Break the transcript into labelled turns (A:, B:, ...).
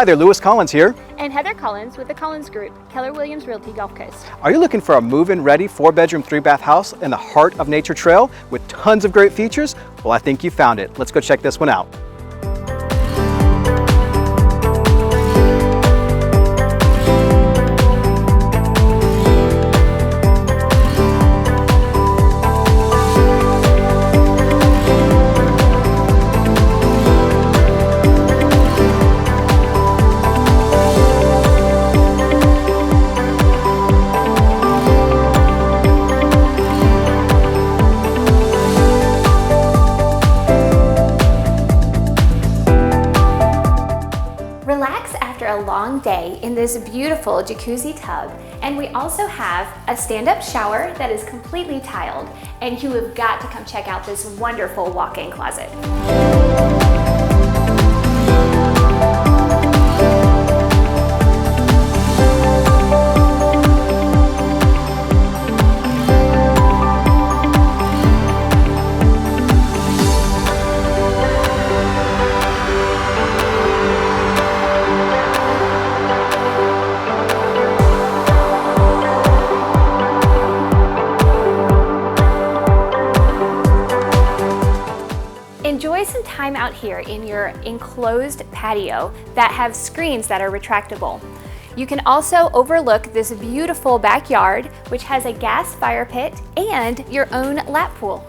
A: Hi there, Lewis Collins here.
B: And Heather Collins with the Collins Group, Keller Williams Realty Gulf Coast.
A: Are you looking for a move-in ready 4-bedroom, 3-bath house in the heart of Nature Trail with tons of great features? Well, I think you found it. Let's go check this one out.
B: Relax after a long day in this beautiful jacuzzi tub, and we also have a stand-up shower that is completely tiled, and you have got to come check out this wonderful walk-in closet. Enjoy some time out here in your enclosed patio that have screens that are retractable. You can also overlook this beautiful backyard, which has a gas fire pit and your own lap pool.